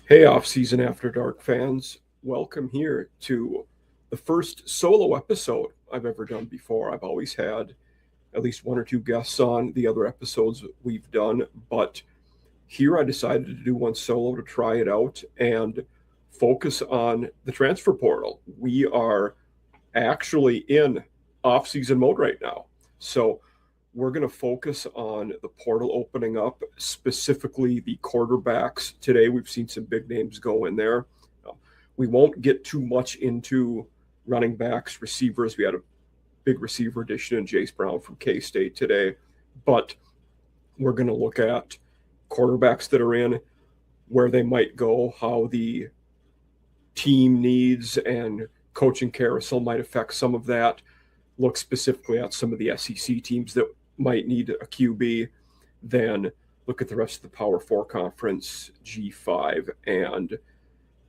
Hey, Off-Season After Dark fans. Welcome here to the first solo episode I've ever done before. I've always had at least one or two guests on the other episodes we've done, but here I decided to do one solo to try it out and focus on the transfer portal. We are actually in off-season mode right now. So we're going to focus on the portal opening up, specifically the quarterbacks. Today, we've seen some big names go in there. We won't get too much into running backs, receivers. We had a big receiver addition in Jace Brown from K-State today, but we're going to look at quarterbacks that are in, where they might go, how the team needs and coaching carousel might affect some of that. Look specifically at some of the SEC teams that might need a QB, then look at the rest of the Power 4 conference, G5, and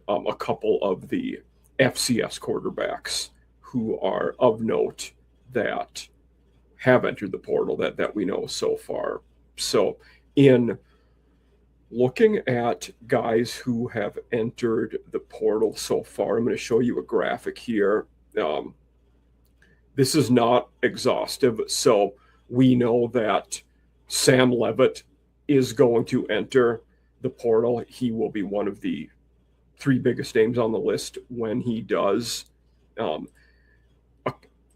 a couple of the FCS quarterbacks who are of note that have entered the portal that we know so far. So in looking at guys who have entered the portal so far, I'm going to show you a graphic here. This is not exhaustive, so we know that Sam Levitt is going to enter the portal. He will be one of the three biggest names on the list when he does.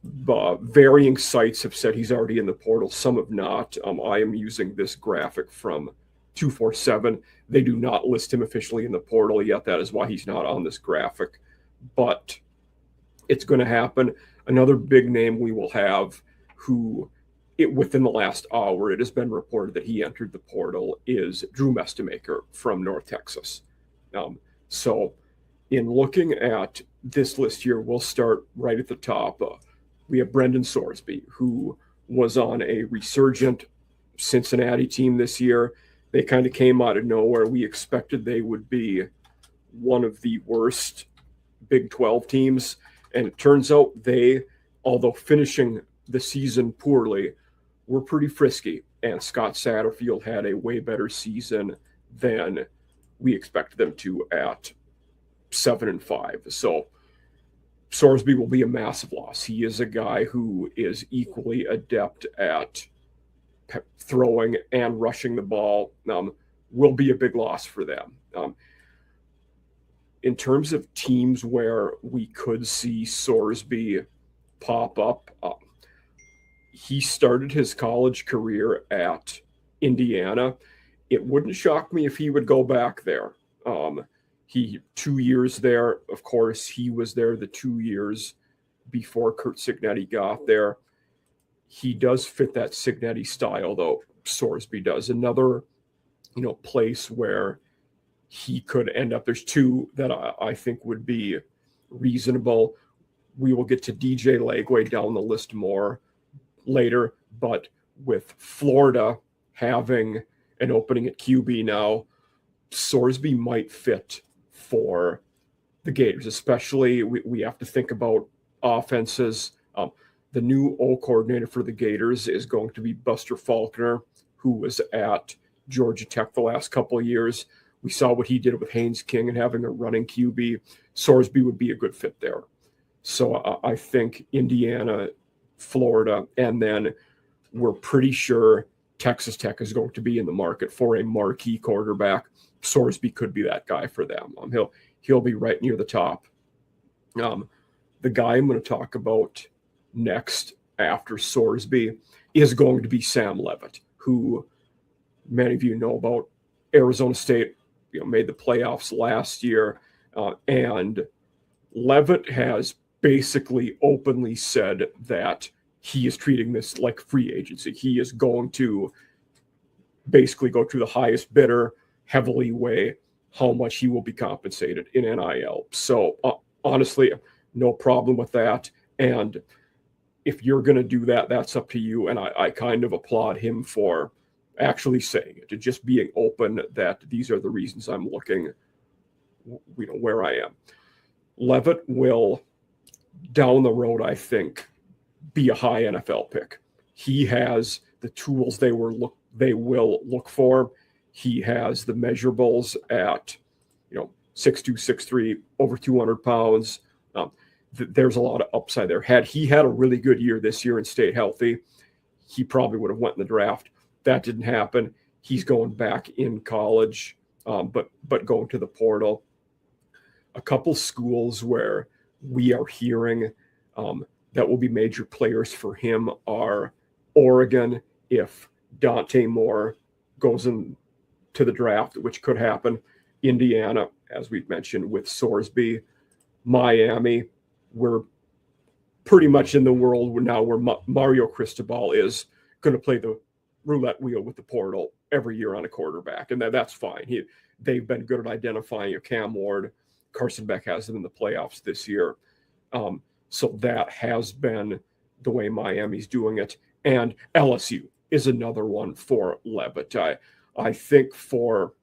Varying sites have said he's already in the portal. Some have not. I am using this graphic from 247. They do not list him officially in the portal yet. That is why he's not on this graphic. But it's going to happen. Another big name we will have within the last hour, it has been reported that he entered the portal, is Drew Mestemaker from North Texas. So in looking at this list here, we'll start right at the top. We have Brendan Sorsby, who was on a resurgent Cincinnati team this year. They kind of came out of nowhere. We expected they would be one of the worst Big 12 teams. And it turns out they, although finishing the season poorly, were pretty frisky. And Scott Satterfield had a way better season than we expected them to at 7-5. So Sorsby will be a massive loss. He is a guy who is equally adept at throwing and rushing the ball. Will be a big loss for them. In terms of teams where we could see Sorsby pop up, he started his college career at Indiana. It wouldn't shock me if he would go back there. He 2 years there. Of course, he was there the 2 years before Curt Cignetti got there. He does fit that Cignetti style, though. Sorsby does. Another, place where he could end up. There's two that I think would be reasonable. We will get to DJ Lagway down the list more later, but with Florida having an opening at QB now, Sorsby might fit for the Gators, especially we have to think about offenses. The new O coordinator for the Gators is going to be Buster Faulkner, who was at Georgia Tech the last couple of years. We saw what he did with Haynes King and having a running QB. Sorsby would be a good fit there. So I think Indiana, Florida, and then we're pretty sure Texas Tech is going to be in the market for a marquee quarterback. Sorsby could be that guy for them. He'll be right near the top. The guy I'm going to talk about next after Sorsby is going to be Sam Levitt, who many of you know about. Arizona State, made the playoffs last year, and Levitt has basically openly said that he is treating this like free agency. He is going to basically go to the highest bidder, heavily weigh how much he will be compensated in NIL. So honestly, no problem with that. And if you're going to do that, that's up to you. And I kind of applaud him for actually saying it, to just being open that these are the reasons I'm looking, where I am. Levitt will, down the road, I think, be a high NFL pick. He has the tools they will look for. He has the measurables at 6'2", 6'3", over 200 pounds. There's a lot of upside there. Had he had a really good year this year and stayed healthy, he probably would have went in the draft. That didn't happen. He's going back in college, but going to the portal. A couple schools where we are hearing that will be major players for him are Oregon, if Dante Moore goes into the draft, which could happen. Indiana, as we've mentioned, with Sorsby. Miami, we're pretty much in the world now where Mario Cristobal is going to play the roulette wheel with the portal every year on a quarterback, and that's fine. They've been good at identifying a Cam Ward. Carson Beck has them in the playoffs this year. So that has been the way Miami's doing it. And LSU is another one for Levitt. I think for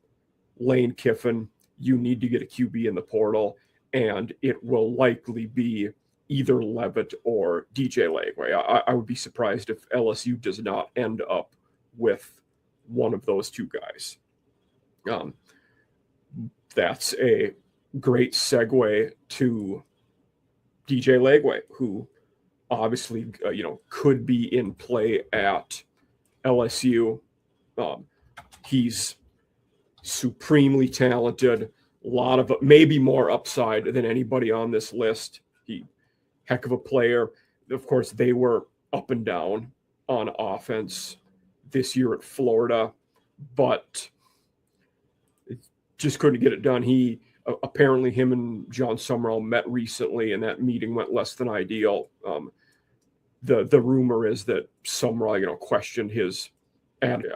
Lane Kiffin, you need to get a QB in the portal, and it will likely be either Levitt or DJ Lagway. I would be surprised if LSU does not end up with one of those two guys. That's a great segue to DJ Lagway, who obviously could be in play at LSU. He's supremely talented, a lot of maybe more upside than anybody on this list. Heck of a player. Of course, they were up and down on offense this year at Florida, but just couldn't get it done. Apparently him and John Summerall met recently, and that meeting went less than ideal. The rumor is that Summerall, questioned his, and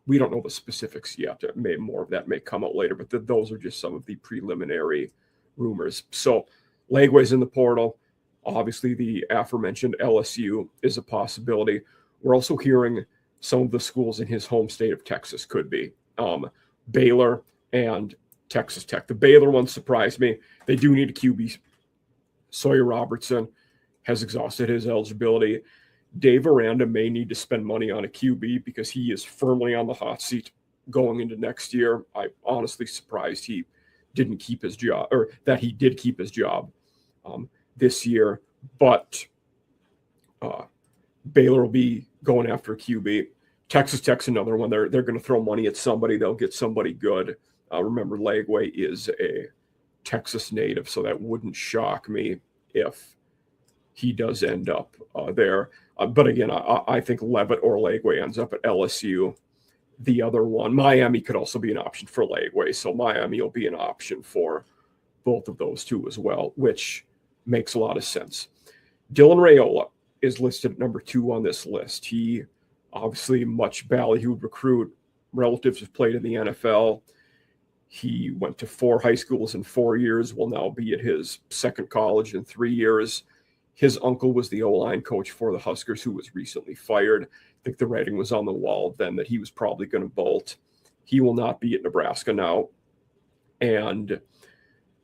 we don't know the specifics yet. More of that may come out later, but those are just some of the preliminary rumors. So Lagway's in the portal. Obviously, the aforementioned LSU is a possibility. We're also hearing some of the schools in his home state of Texas could be Baylor and Texas Tech. The Baylor one surprised me. They do need a QB. Sawyer Robertson has exhausted his eligibility. Dave Aranda may need to spend money on a QB because he is firmly on the hot seat going into next year. I'm honestly surprised he didn't keep his job, or that he did keep his job this year. But Baylor will be going after a QB. Texas Tech's another one. They're going to throw money at somebody. They'll get somebody good. Remember, Lagway is a Texas native, so that wouldn't shock me if he does end up there. But again, I think Levitt or Lagway ends up at LSU. The other one, Miami, could also be an option for Lagway, so Miami will be an option for both of those two as well, which makes a lot of sense. Dylan Raiola is listed at number 2 on this list. He obviously much ballyhooed recruit. Relatives have played in the NFL. He went to 4 high schools in 4 years, will now be at his second college in 3 years. His uncle was the O-line coach for the Huskers, who was recently fired. I think the writing was on the wall then that he was probably going to bolt. He will not be at Nebraska now. And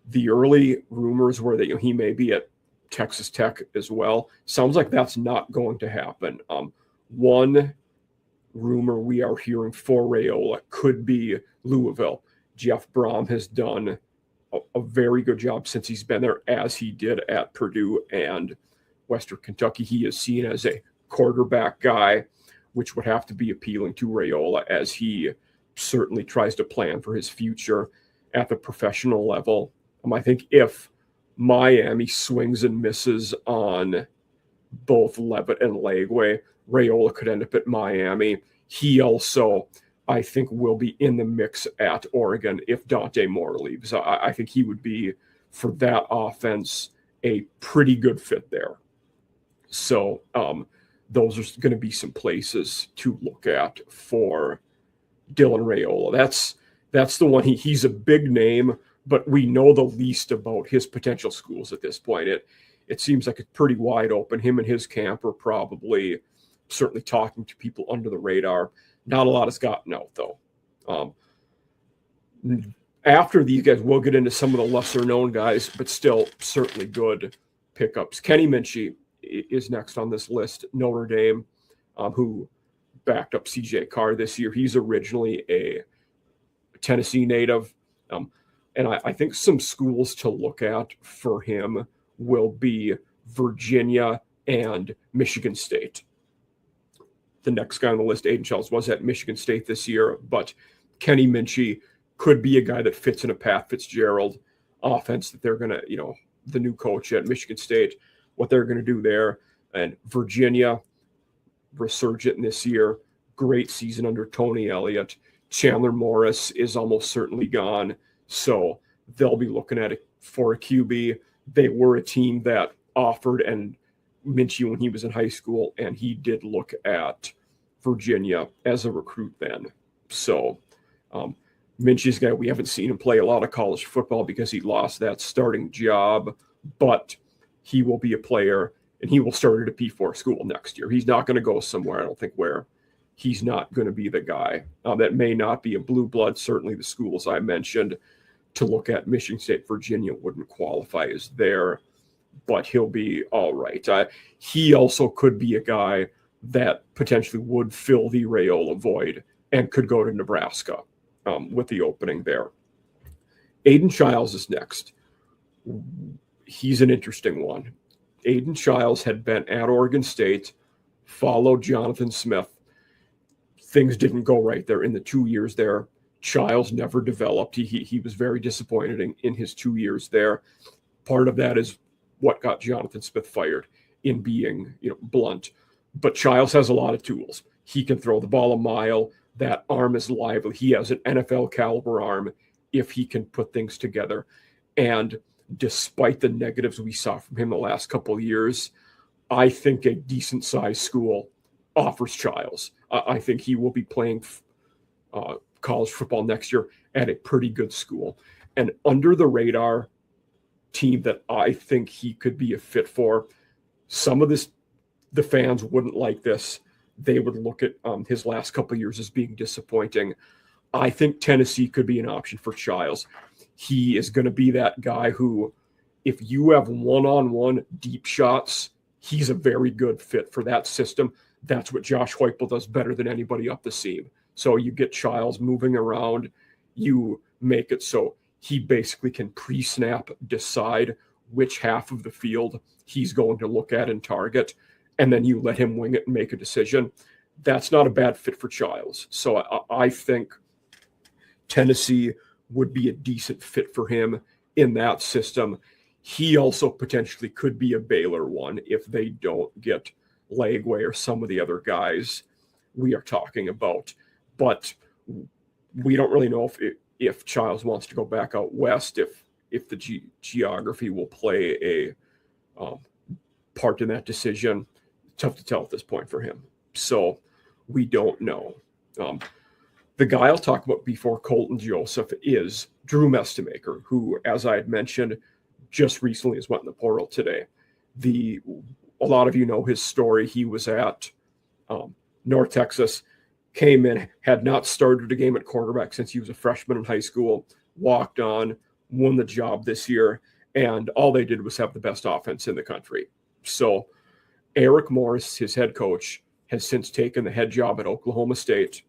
the early rumors were that he may be at Texas Tech as well. Sounds like that's not going to happen. One rumor we are hearing for Raiola could be Louisville. Jeff Brom has done a very good job since he's been there, as he did at Purdue and Western Kentucky. He is seen as a quarterback guy, which would have to be appealing to Raiola as he certainly tries to plan for his future at the professional level. I think if Miami swings and misses on both Levitt and Lagway, Raiola could end up at Miami. He also, I think, will be in the mix at Oregon if Dante Moore leaves. I think he would be, for that offense, a pretty good fit there. So those are going to be some places to look at for Dylan Raiola. That's the one. He's a big name, but we know the least about his potential schools at this point. It seems like it's pretty wide open. Him and his camp are probably certainly talking to people under the radar. Not a lot has gotten out, though. After these guys, we'll get into some of the lesser-known guys, but still certainly good pickups. Kenny Minchie is next on this list, Notre Dame, who backed up C.J. Carr this year. He's originally a Tennessee native. And I think some schools to look at for him will be Virginia and Michigan State. The next guy on the list, Aiden Childs, was at Michigan State this year, but Kenny Minchie could be a guy that fits in a Pat Fitzgerald offense that they're going to, the new coach at Michigan State, what they're going to do there. And Virginia, resurgent this year, great season under Tony Elliott. Chandler Morris is almost certainly gone, so they'll be looking at it for a QB. They were a team that offered and Minchie when he was in high school, and he did look at Virginia as a recruit then. So Minchie's a guy, we haven't seen him play a lot of college football because he lost that starting job, but he will be a player, and he will start at a P4 school next year. He's not going to go somewhere, I don't think, where he's not going to be the guy. That may not be a blue blood. Certainly the schools I mentioned to look at, Michigan State, Virginia, wouldn't qualify as there, but he'll be all right. He also could be a guy that potentially would fill the Raiola void and could go to Nebraska with the opening there. Aiden Childs is next. He's an interesting one. Aiden Childs had been at Oregon State, followed Jonathan Smith. Things didn't go right there in the 2 years there. Childs never developed. He was very disappointed in his 2 years there. Part of that is what got Jonathan Smith fired, in being blunt. But Childs has a lot of tools. He can throw the ball a mile. That arm is lively. He has an NFL caliber arm if he can put things together. And despite the negatives we saw from him the last couple of years, I think a decent sized school offers Childs. I think he will be playing college football next year at a pretty good school. And under the radar team that I think he could be a fit for, some of this, the fans wouldn't like this. They would look at his last couple of years as being disappointing. I think Tennessee could be an option for Childs. He is going to be that guy who, if you have one-on-one deep shots, he's a very good fit for that system. That's what Josh Heupel does better than anybody up the seam. So you get Childs moving around, you make it so he basically can pre-snap decide which half of the field he's going to look at and target, and then you let him wing it and make a decision. That's not a bad fit for Childs. So I think Tennessee would be a decent fit for him in that system. He also potentially could be a Baylor one if they don't get Lagway or some of the other guys we are talking about. But we don't really know if Childs wants to go back out west, if the geography will play a part in that decision. Tough to tell at this point for him. So we don't know. The guy I'll talk about before Colton Joseph is Drew Mestemaker, who, as I had mentioned, just recently has went in the portal today. A lot of you know his story. He was at North Texas, came in, had not started a game at quarterback since he was a freshman in high school, walked on, won the job this year, and all they did was have the best offense in the country. So Eric Morris, his head coach, has since taken the head job at Oklahoma State.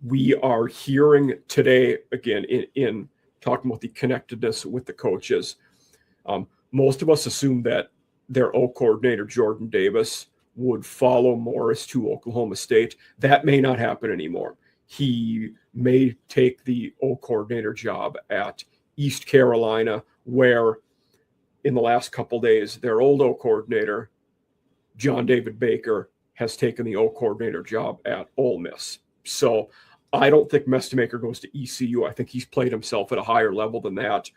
We are hearing today, again, in talking about the connectedness with the coaches, most of us assume that their O coordinator, Jordan Davis, would follow Morris to Oklahoma State. That may not happen anymore. He may take the O coordinator job at East Carolina, where in the last couple days, their old O coordinator, John David Baker, has taken the O coordinator job at Ole Miss. So I don't think Mestemaker goes to ECU. I think he's played himself at a higher level than that.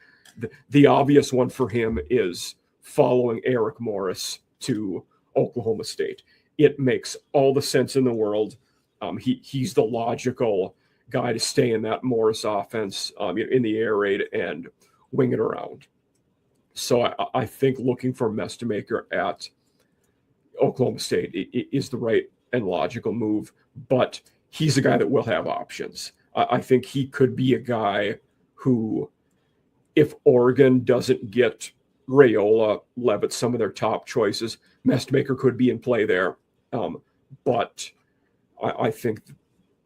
The obvious one for him is following Eric Morris to Oklahoma State. It makes all the sense in the world. He's the logical guy to stay in that Morris offense in the air raid and wing it around. So I think looking for Mestemaker at Oklahoma State is the right and logical move, but he's a guy that will have options. I think he could be a guy who, if Oregon doesn't get Raiola, Levitt, some of their top choices, Mestemaker could be in play there. But I think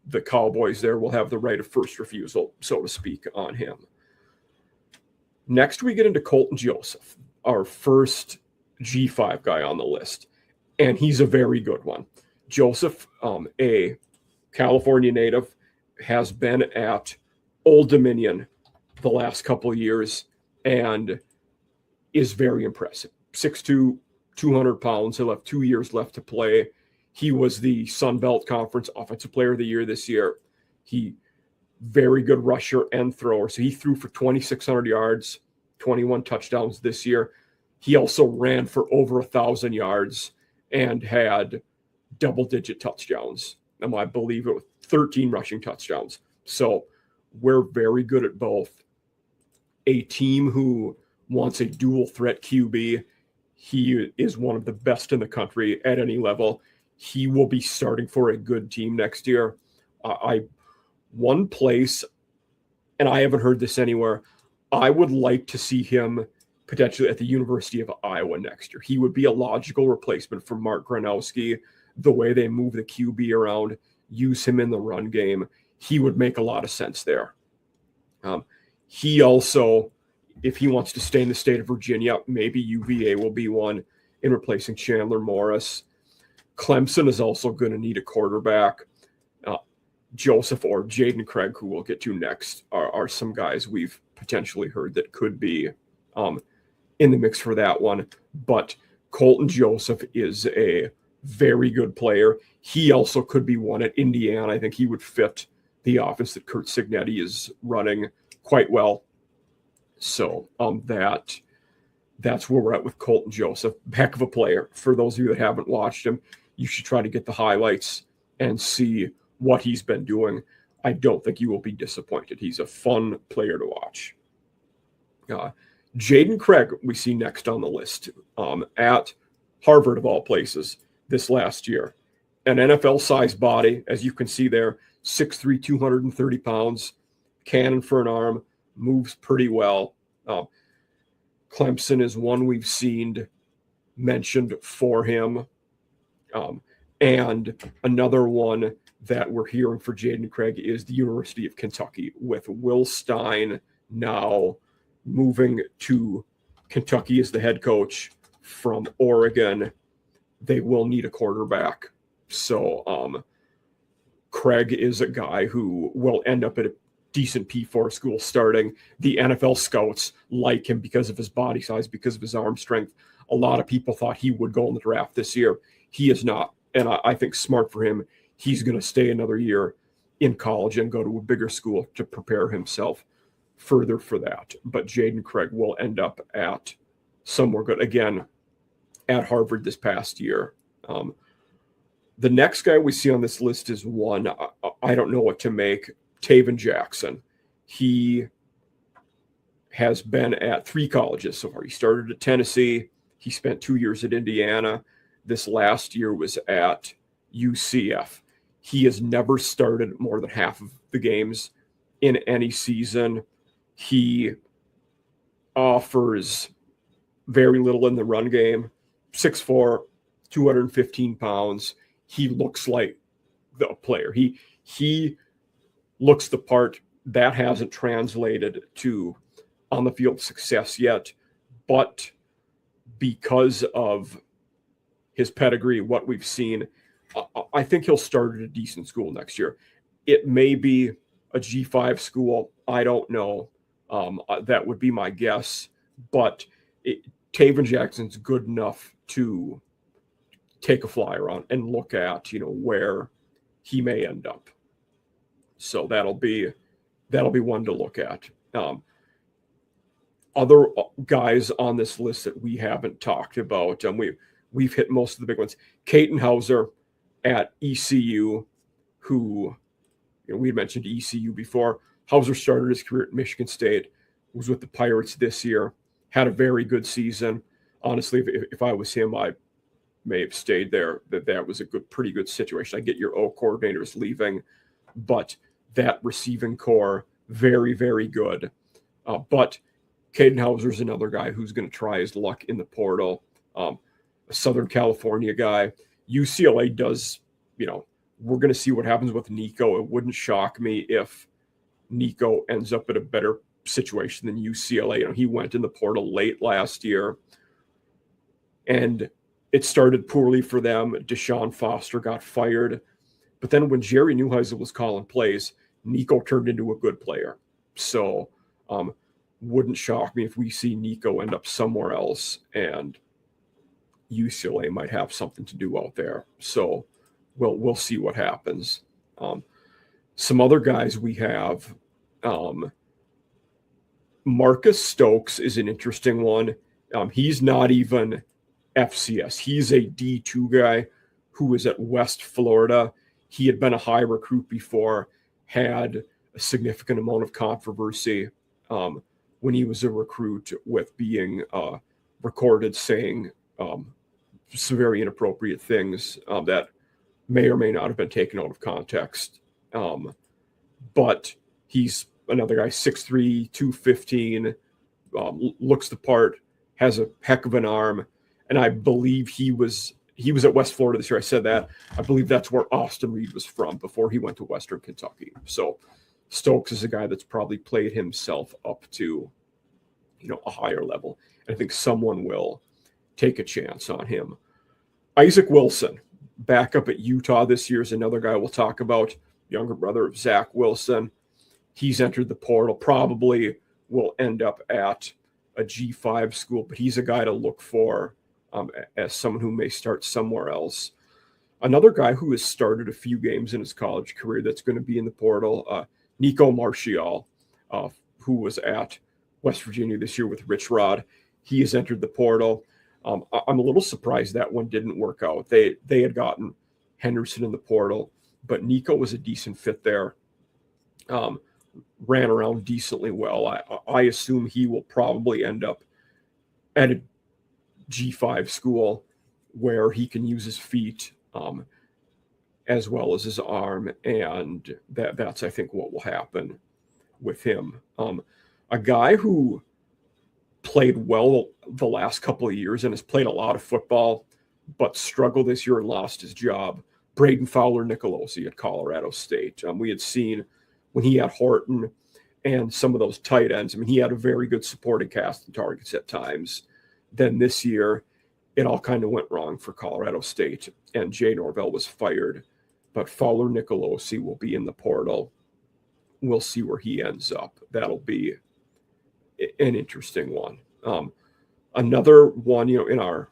the Cowboys there will have the right of first refusal, so to speak, on him. Next, we get into Colton Joseph, our first G5 guy on the list, and he's a very good one. Joseph, a California native, has been at Old Dominion the last couple of years and is very impressive. 6'2", 200 pounds. He'll have 2 years left to play. He was the Sun Belt Conference Offensive Player of the Year this year. He very good rusher and thrower. So he threw for 2,600 yards, 21 touchdowns this year. He also ran for over 1,000 yards and had double-digit touchdowns. I believe it was 13 rushing touchdowns. So we're very good at both. A team who wants a dual threat QB. He is one of the best in the country at any level. He will be starting for a good team next year. One place, and I haven't heard this anywhere, I would like to see him potentially at the University of Iowa next year. He would be a logical replacement for Mark Gronowski. The way they move the QB around, use him in the run game, he would make a lot of sense there. He also, if he wants to stay in the state of Virginia, maybe UVA will be one in replacing Chandler Morris. Clemson is also going to need a quarterback. Joseph or Jaden Craig, who we'll get to next, are some guys we've potentially heard that could be in the mix for that one. But Colton Joseph is a very good player. He also could be one at Indiana. I think he would fit the offense that Curt Cignetti is running quite well. So that's where we're at with Colton Joseph. Heck of a player. For those of you that haven't watched him, you should try to get the highlights and see what he's been doing. I don't think you will be disappointed. He's a fun player to watch. Jaden Craig, we see next on the list, at Harvard, of all places, this last year. An NFL-sized body, as you can see there, 6'3", 230 pounds, cannon for an arm, moves pretty well. Clemson is one we've seen mentioned for him. And another one that we're hearing for Jaden Craig is the University of Kentucky, with Will Stein now moving to Kentucky as the head coach from Oregon. They will need a quarterback. So Craig is a guy who will end up at a decent P4 school starting. The NFL scouts like him because of his body size, because of his arm strength. A lot of people thought he would go in the draft this year. He is not. And I think smart for him, he's going to stay another year in college and go to a bigger school to prepare himself further for that. But Jaden Craig will end up at somewhere good. Again, at Harvard this past year. The next guy we see on this list is one I don't know what to make. Taven Jackson. He has been at 3 colleges so far. He started at Tennessee. He spent 2 years at Indiana. This last year was at UCF. He has never started more than half of the games in any season. He offers very little in the run game. 6'4", 215 pounds. He looks like the player. He looks the part. That hasn't translated to on the field success yet, but because of his pedigree, what we've seen, I think he'll start at a decent school next year. It may be a G5 school. I don't know. That would be my guess, but Taven Jackson's good enough to take a flyer on and look at, where he may end up. So that'll be one to look at. Other guys on this list that we haven't talked about, we've hit most of the big ones. Caden Hauser at ECU, who we had mentioned ECU before. Hauser started his career at Michigan State, was with the Pirates this year, had a very good season. Honestly, if I was him, I may have stayed there. That was a pretty good situation. I get your O coordinators leaving, but that receiving core, very, very good. But Caden Hauser is another guy who's going to try his luck in the portal. A Southern California guy. UCLA does, We're going to see what happens with Nico. It wouldn't shock me if Nico ends up at a better situation than UCLA. You know, he went in the portal late last year, and it started poorly for them. Deshaun Foster got fired. But then when Jerry Neuheisel was calling plays, Nico turned into a good player. So wouldn't shock me if we see Nico end up somewhere else, and UCLA might have something to do out there. So we'll see what happens. Some other guys we have, Marcus Stokes is an interesting one. He's not even FCS. He's a D2 guy who was at West Florida. He had been a high recruit before, had a significant amount of controversy when he was a recruit with being recorded saying some very inappropriate things that may or may not have been taken out of context. But he's another guy, 6'3", 215, looks the part, has a heck of an arm, and I believe he was at West Florida this year. I said that. I believe that's where Austin Reed was from before he went to Western Kentucky. So Stokes is a guy that's probably played himself up to, a higher level. And I think someone will take a chance on him. Isaac Wilson, back up at Utah this year, is another guy we'll talk about, younger brother of Zach Wilson. He's entered the portal, probably will end up at a G5 school, but he's a guy to look for as someone who may start somewhere else. Another guy who has started a few games in his college career that's going to be in the portal, Nico Martial, who was at West Virginia this year with Rich Rod. He has entered the portal. I'm a little surprised that one didn't work out. They had gotten Henderson in the portal, but Nico was a decent fit there. Ran around decently well. I assume he will probably end up at a G5 school where he can use his feet as well as his arm, and that's I think what will happen with him. A guy who played well the last couple of years and has played a lot of football, but struggled this year and lost his job, Braden Fowler-Nicolosi at Colorado State. We had seen when he had Horton and some of those tight ends, he had a very good supporting cast and targets at times. Then this year, it all kind of went wrong for Colorado State, and Jay Norvell was fired. But Fowler-Nicolosi will be in the portal. We'll see where he ends up. That'll be an interesting one. Another one, in our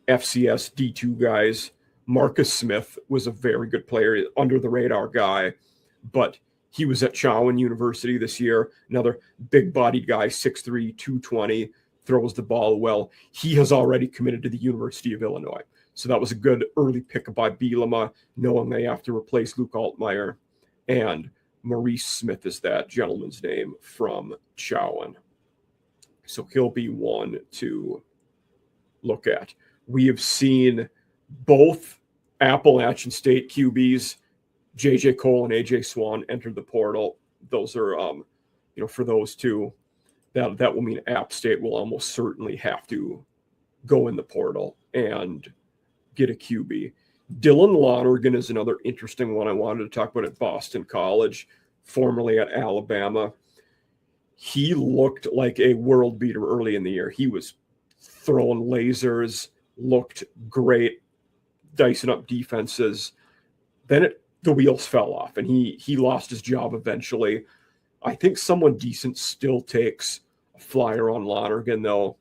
FCS D2 guys, Marcus Smith was a very good player, under the radar guy, but he was at Chowan University this year. Another big-bodied guy, 6'3", 220, throws the ball well. He has already committed to the University of Illinois. So that was a good early pick by Bielema, knowing they have to replace Luke Altmaier. And Maurice Smith is that gentleman's name from Chowan. So he'll be one to look at. We have seen both Appalachian State QBs, J.J. Cole and A.J. Swan, enter the portal. Those are, for those two, that will mean App State will almost certainly have to go in the portal and get a QB. Dylan Lonergan is another interesting one I wanted to talk about at Boston College, formerly at Alabama. He looked like a world beater early in the year. He was throwing lasers, looked great, dicing up defenses. Then the wheels fell off, and he lost his job eventually. I think someone decent still takes a flyer on Lonergan, though,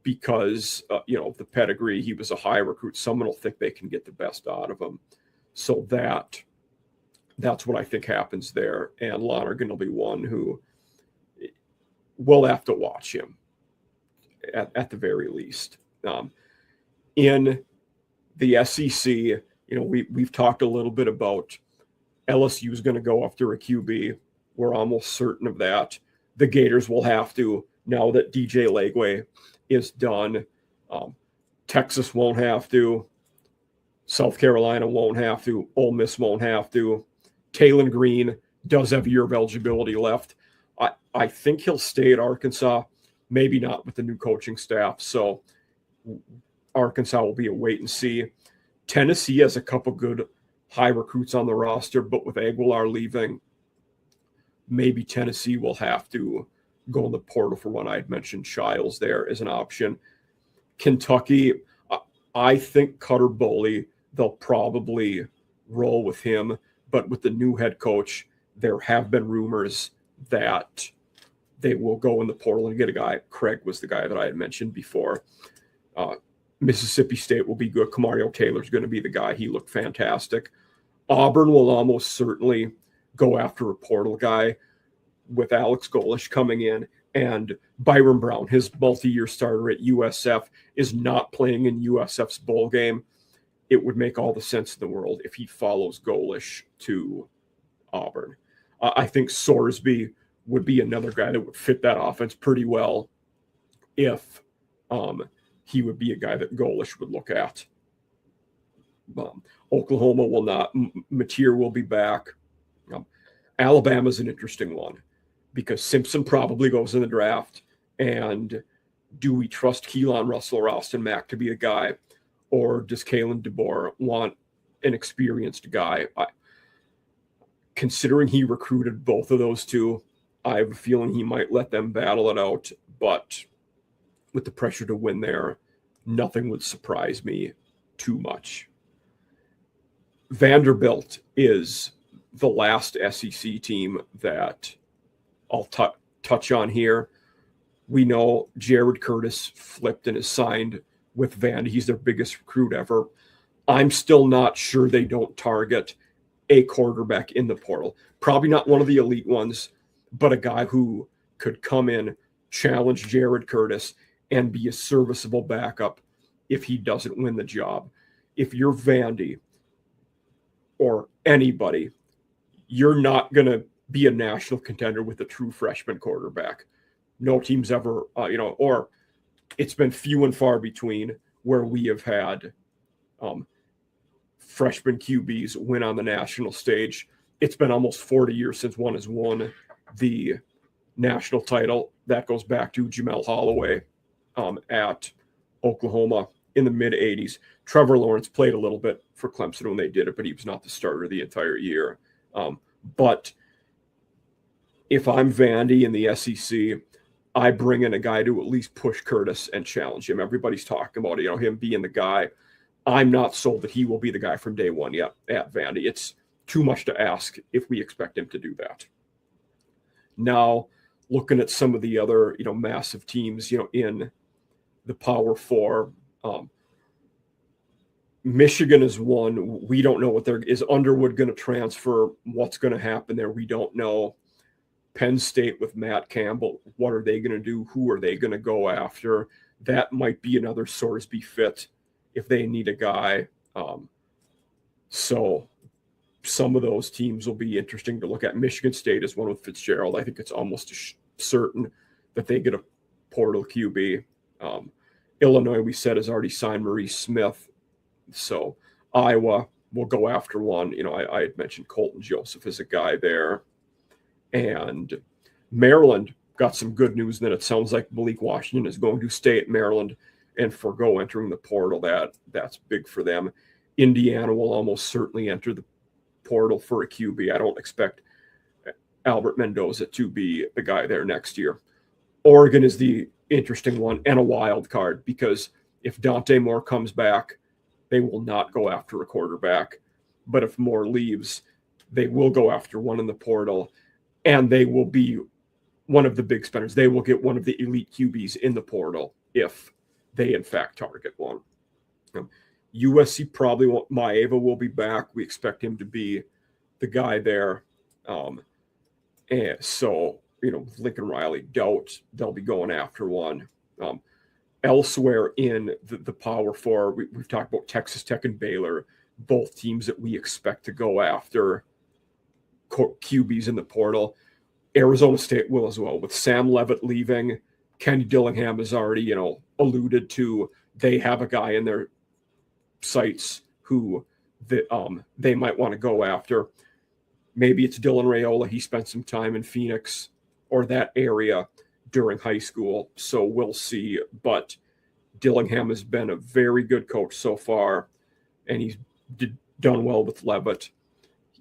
because, the pedigree, he was a high recruit. Someone will think they can get the best out of him. So that's what I think happens there. And Lonergan will be one who we'll have to watch him at the very least. In the SEC, we've talked a little bit about LSU is going to go after a QB. We're almost certain of that. The Gators will have to, now that DJ Legway is done. Texas won't have to. South Carolina won't have to. Ole Miss won't have to. Taylon Green does have a year of eligibility left. I think he'll stay at Arkansas, maybe not with the new coaching staff. So Arkansas will be a wait and see. Tennessee has a couple good high recruits on the roster, but with Aguilar leaving, maybe Tennessee will have to go in the portal for one. I'd mentioned Shiles there as an option. Kentucky, I think Cutter Boley, they'll probably roll with him, but with the new head coach, there have been rumors that they will go in the portal and get a guy. Craig was the guy that I had mentioned before. Mississippi State will be good. Kamario Taylor's going to be the guy. He looked fantastic. Auburn will almost certainly go after a portal guy with Alex Golish coming in, and Byron Brown, his multi-year starter at USF, is not playing in USF's bowl game. It would make all the sense in the world if he follows Golish to Auburn. I think Sorsby would be another guy that would fit that offense pretty well if he would be a guy that Golish would look at. Oklahoma will not. Mateer will be back. Alabama's an interesting one because Simpson probably goes in the draft. And do we trust Keelan Russell or Austin Mack to be a guy? Or does Kalen DeBoer want an experienced guy? Considering he recruited both of those two, I have a feeling he might let them battle it out. But with the pressure to win there, nothing would surprise me too much. Vanderbilt is the last SEC team that I'll touch on here. We know Jared Curtis flipped and is signed with Vandy. He's their biggest recruit ever. I'm still not sure they don't target a quarterback in the portal. Probably not one of the elite ones, but a guy who could come in, challenge Jared Curtis, and be a serviceable backup if he doesn't win the job. If you're Vandy or anybody, you're not going to be a national contender with a true freshman quarterback. No team's ever, or it's been few and far between where we have had freshman QBs win on the national stage. It's been almost 40 years since one has won the national title. That goes back to Jamel Holloway at Oklahoma in the mid-'80s. Trevor Lawrence played a little bit for Clemson when they did it, but he was not the starter the entire year. But if I'm Vandy in the SEC, I bring in a guy to at least push Curtis and challenge him. Everybody's talking about him being the guy. I'm not sold that he will be the guy from day one yet at Vandy. It's too much to ask if we expect him to do that. Now, looking at some of the other, massive teams, in the Power Four, Michigan is one. We don't know what is Underwood going to transfer? What's going to happen there? We don't know. Penn State with Matt Campbell, what are they going to do? Who are they going to go after? That might be another Sorsby fit if they need a guy. So some of those teams will be interesting to look at. Michigan State is one with Fitzgerald. I think it's almost certain that they get a portal QB. Illinois, we said, has already signed Maurice Smith. So Iowa will go after one. I had mentioned Colton Joseph as a guy there. And Maryland got some good news. And then it sounds like Malik Washington is going to stay at Maryland and forgo entering the portal. That's big for them. Indiana will almost certainly enter the portal for a QB. I don't expect Albert Mendoza to be the guy there next year. Oregon is the interesting one and a wild card because if Dante Moore comes back, they will not go after a quarterback. But if Moore leaves, they will go after one in the portal. And they will be one of the big spenders. They will get one of the elite QBs in the portal if they, in fact, target one. USC probably won't. Maeva will be back. We expect him to be the guy there. And so, Lincoln Riley, doubt they'll be going after one. Elsewhere in the Power Four, we've talked about Texas Tech and Baylor, both teams that we expect to go after QBs in the portal. Arizona State will as well. With Sam Leavitt leaving, Kenny Dillingham has already, alluded to they have a guy in their sights who they might want to go after. Maybe it's Dylan Raiola. He spent some time in Phoenix or that area during high school, so we'll see. But Dillingham has been a very good coach so far. and he's done well with Levitt.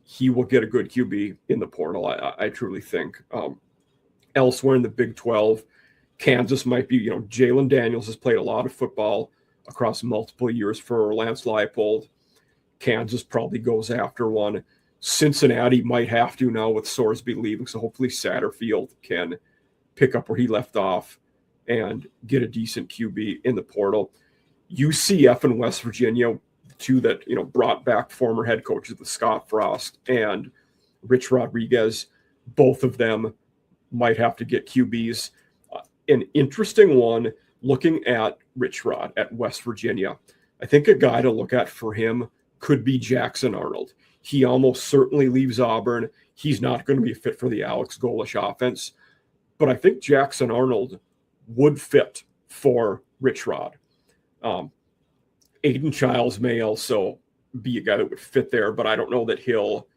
He will get a good QB in the portal, I truly think. Elsewhere in the Big 12, Kansas might be, Jalen Daniels has played a lot of football across multiple years for Lance Leipold. Kansas probably goes after one. Cincinnati might have to now with Sorsby leaving, so hopefully Satterfield can pick up where he left off and get a decent QB in the portal. UCF and West Virginia, two that brought back former head coaches, the Scott Frost and Rich Rodriguez, both of them might have to get QBs. An interesting one, looking at Rich Rod at West Virginia, I think a guy to look at for him could be Jackson Arnold. He almost certainly leaves Auburn. He's not going to be a fit for the Alex Golish offense, but I think Jackson Arnold would fit for Rich Rod. Aiden Childs may also be a guy that would fit there, but I don't know that he'll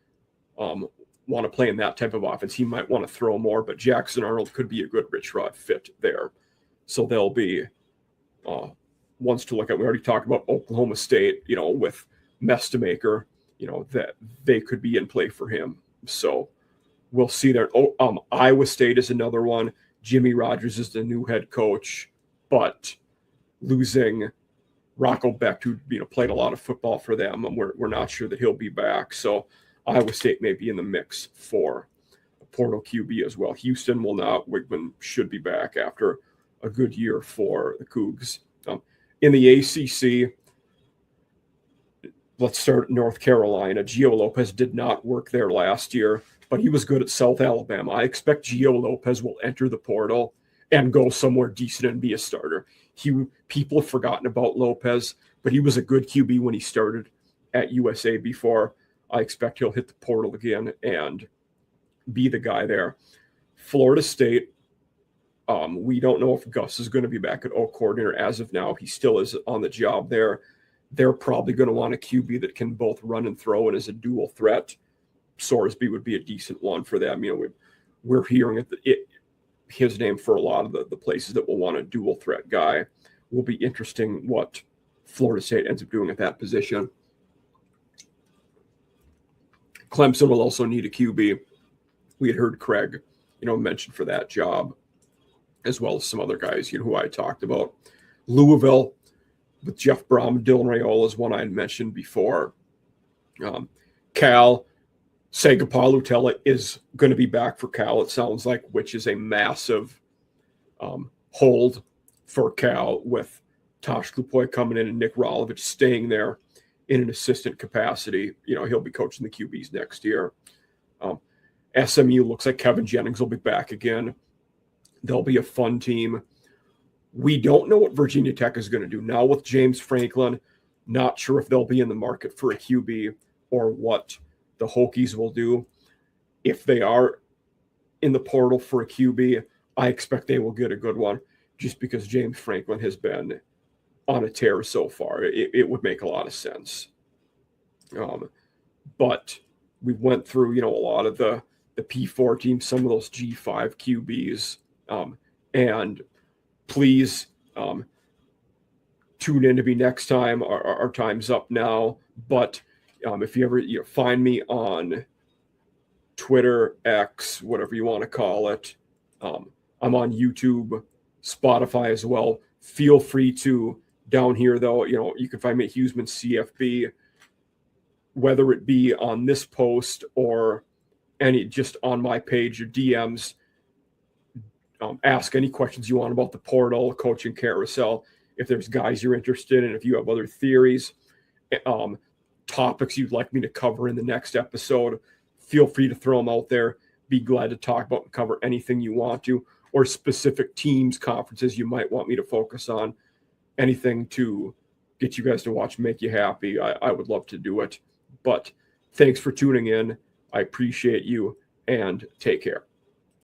want to play in that type of offense. He might want to throw more, but Jackson Arnold could be a good Rich Rod fit there. So there'll be ones to look at. We already talked about Oklahoma State, with Mestemaker, that they could be in play for him. So we'll see there. Iowa State is another one. Jimmy Rogers is the new head coach, but losing Rocco Becht, who played a lot of football for them, and we're not sure that he'll be back. So Iowa State may be in the mix for a portal QB as well. Houston will not. Wigman should be back after a good year for the Cougs. In the ACC, let's start at North Carolina. Gio Lopez did not work there last year, but he was good at South Alabama. I expect Gio Lopez will enter the portal and go somewhere decent and be a starter. People have forgotten about Lopez, but he was a good QB when he started at USA before. I expect he'll hit the portal again and be the guy there. Florida State, we don't know if Gus is going to be back at O coordinator as of now. He still is on the job there. They're probably going to want a QB that can both run and throw and is a dual threat. Sorsby would be a decent one for them. We're hearing his name for a lot of the places that will want a dual threat guy. Will be interesting what Florida State ends up doing at that position. Clemson will also need a QB. We had heard Craig, mentioned for that job, as well as some other guys, who I talked about. Louisville with Jeff Brom, Dylan Raiola is one I had mentioned before. Cal, Sagapalutella is going to be back for Cal, it sounds like, which is a massive hold for Cal with Tosh Lupoy coming in and Nick Rolovich staying there in an assistant capacity. He'll be coaching the QBs next year. SMU looks like Kevin Jennings will be back again. They'll be a fun team. We don't know what Virginia Tech is going to do. Now with James Franklin, not sure if they'll be in the market for a QB or what the Hokies will do. If they are in the portal for a QB, I expect they will get a good one just because James Franklin has been on a tear so far. It would make a lot of sense. But we went through, a lot of the P4 teams, some of those G5 QBs. And please tune in to me next time. Our time's up now. But if you ever find me on Twitter, X, whatever you want to call it, I'm on YouTube, Spotify as well. Feel free to, down here though, you can find me at Huseman CFB, whether it be on this post or just on my page or DMs. Ask any questions you want about the portal, coaching carousel. If there's guys you're interested in, if you have other theories, topics you'd like me to cover in the next episode, feel free to throw them out there. Be glad to talk about and cover anything you want to, or specific teams, conferences you might want me to focus on. Anything to get you guys to watch, make you happy. I would love to do it. But thanks for tuning in. I appreciate you, and take care.